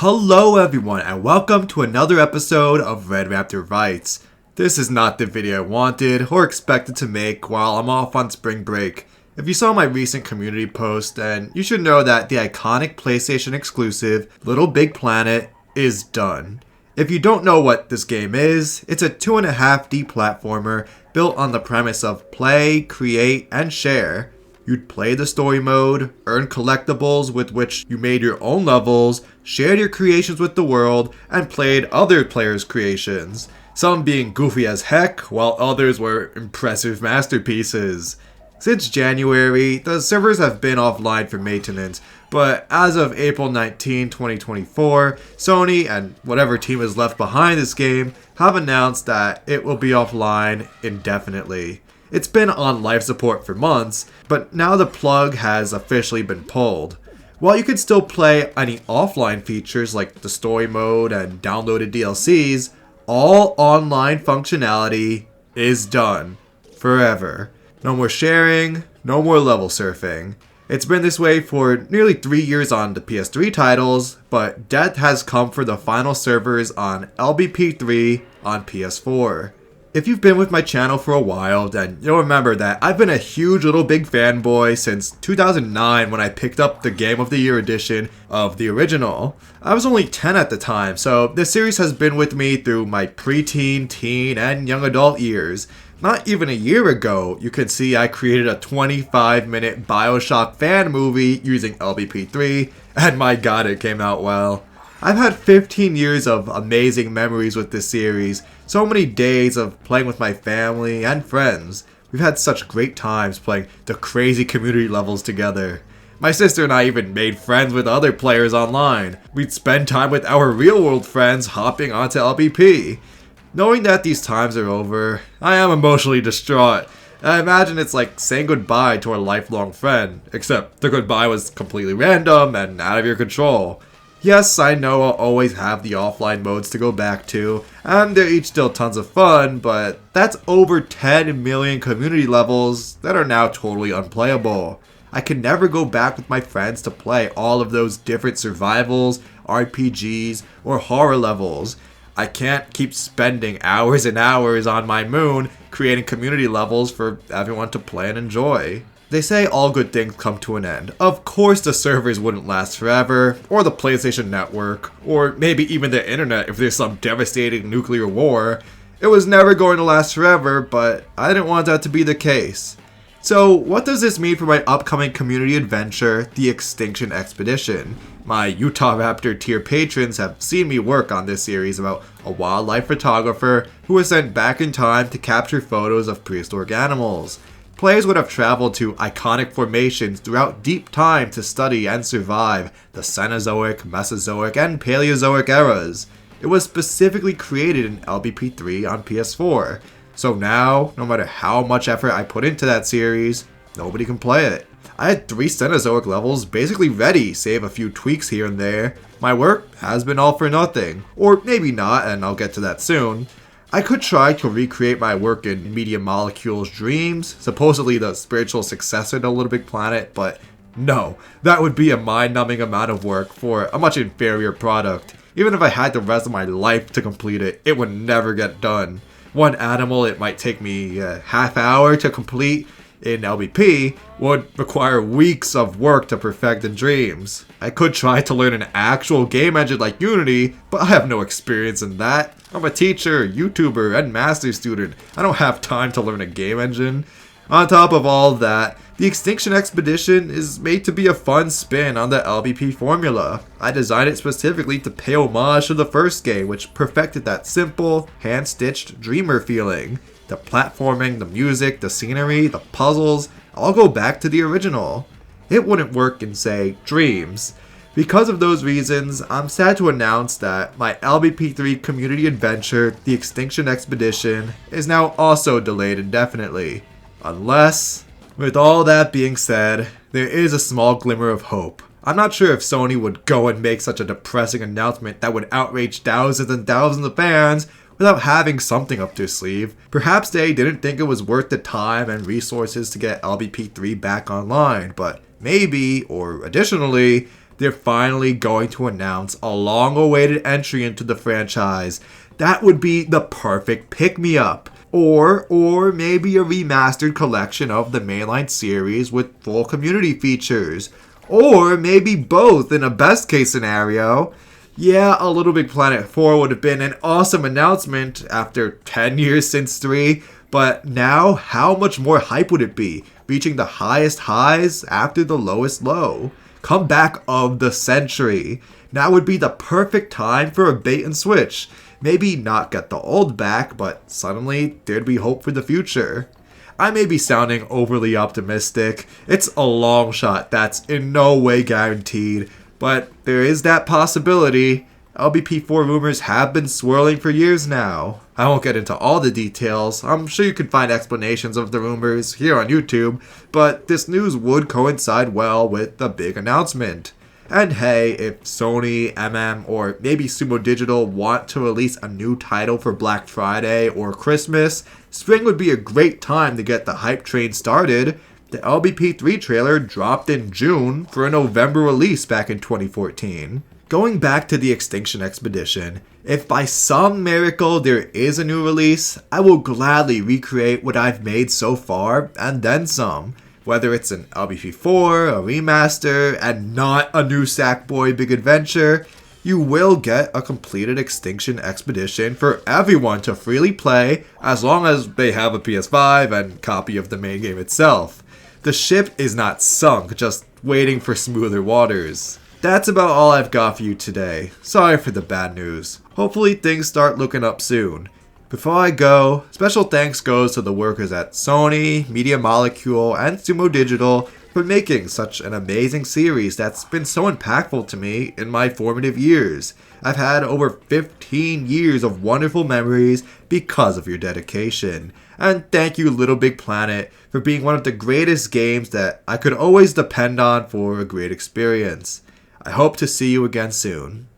Hello everyone and welcome to another episode of Red Raptor Writes. This is not the video I wanted or expected to make while I'm off on spring break. If you saw my recent community post, then you should know that the iconic PlayStation exclusive LittleBigPlanet is done. If you don't know what this game is, it's a 2.5D platformer built on the premise of play, create, and share. You'd play the story mode, earn collectibles with which you made your own levels, shared your creations with the world, and played other players' creations. Some being goofy as heck, while others were impressive masterpieces. Since January, the servers have been offline for maintenance, but as of April 19, 2024, Sony and whatever team is left behind this game have announced that it will be offline indefinitely. It's been on life support for months, but now the plug has officially been pulled. While you can still play any offline features like the story mode and downloaded DLCs, all online functionality is done. Forever. No more sharing, no more level surfing. It's been this way for nearly 3 years on the PS3 titles, but death has come for the final servers on LBP3 on PS4. If you've been with my channel for a while, then you'll remember that I've been a huge LittleBig fanboy since 2009 when I picked up the Game of the Year edition of the original. I was only 10 at the time, so this series has been with me through my preteen, teen, and young adult years. Not even a year ago, you can see I created a 25-minute BioShock fan movie using LBP3, and my god, it came out well. I've had 15 years of amazing memories with this series, so many days of playing with my family and friends. We've had such great times playing the crazy community levels together. My sister and I even made friends with other players online. We'd spend time with our real-world friends hopping onto LBP. Knowing that these times are over, I am emotionally distraught. I imagine it's like saying goodbye to a lifelong friend, except the goodbye was completely random and out of your control. Yes, I know I'll always have the offline modes to go back to, and they're each still tons of fun, but that's over 10 million community levels that are now totally unplayable. I can never go back with my friends to play all of those different survivals, RPGs, or horror levels. I can't keep spending hours and hours on my moon creating community levels for everyone to play and enjoy. They say all good things come to an end. Of course the servers wouldn't last forever, or the PlayStation Network, or maybe even the internet if there's some devastating nuclear war. It was never going to last forever, but I didn't want that to be the case. So what does this mean for my upcoming community adventure, the Extinction Expedition? My Utah Raptor tier patrons have seen me work on this series about a wildlife photographer who was sent back in time to capture photos of prehistoric animals. Players would have traveled to iconic formations throughout deep time to study and survive the Cenozoic, Mesozoic, and Paleozoic eras. It was specifically created in LBP3 on PS4, so now, no matter how much effort I put into that series, nobody can play it. I had 3 Cenozoic levels basically ready, save a few tweaks here and there. My work has been all for nothing, or maybe not, and I'll get to that soon. I could try to recreate my work in Media Molecule's Dreams, supposedly the spiritual successor to LittleBigPlanet, but no, that would be a mind-numbing amount of work for a much inferior product. Even if I had the rest of my life to complete it, it would never get done. One animal it might take me a half hour to complete in LBP would require weeks of work to perfect in Dreams. I could try to learn an actual game engine like Unity, but I have no experience in that. I'm a teacher, YouTuber, and master's student. I don't have time to learn a game engine. On top of all that, the Extinction Expedition is made to be a fun spin on the LBP formula. I designed it specifically to pay homage to the first game, which perfected that simple, hand-stitched dreamer feeling. The platforming, the music, the scenery, the puzzles, all go back to the original. It wouldn't work in, say, Dreams. Because of those reasons, I'm sad to announce that my LBP3 community adventure, The Extinction Expedition, is now also delayed indefinitely. Unless, with all that being said, there is a small glimmer of hope. I'm not sure if Sony would go and make such a depressing announcement that would outrage thousands and thousands of fans without having something up their sleeve. Perhaps they didn't think it was worth the time and resources to get LBP3 back online, but maybe, or additionally, they're finally going to announce a long-awaited entry into the franchise. That would be the perfect pick-me-up. Or maybe a remastered collection of the mainline series with full community features. Or maybe both in a best case scenario. Yeah, a LittleBigPlanet 4 would have been an awesome announcement after 10 years since 3, but now how much more hype would it be, reaching the highest highs after the lowest low? Comeback of the century. Now would be the perfect time for a bait and switch. Maybe not get the old back, but suddenly there'd be hope for the future. I may be sounding overly optimistic. It's a long shot that's in no way guaranteed, but there is that possibility. LBP4 rumors have been swirling for years now. I won't get into all the details. I'm sure you can find explanations of the rumors here on YouTube, but this news would coincide well with the big announcement. And hey, if Sony, or maybe Sumo Digital want to release a new title for Black Friday or Christmas, spring would be a great time to get the hype train started. The LBP3 trailer dropped in June for a November release back in 2014. Going back to the Extinction Expedition, if by some miracle there is a new release, I will gladly recreate what I've made so far and then some. Whether it's an LBP4, a remaster, and not a new Sackboy Big Adventure, you will get a completed Extinction Expedition for everyone to freely play as long as they have a PS5 and copy of the main game itself. The ship is not sunk, just waiting for smoother waters. That's about all I've got for you today. Sorry for the bad news. Hopefully things start looking up soon. Before I go, special thanks goes to the workers at Sony, Media Molecule, and Sumo Digital for making such an amazing series that's been so impactful to me in my formative years. I've had over 15 years of wonderful memories because of your dedication. And thank you LittleBigPlanet for being one of the greatest games that I could always depend on for a great experience. I hope to see you again soon.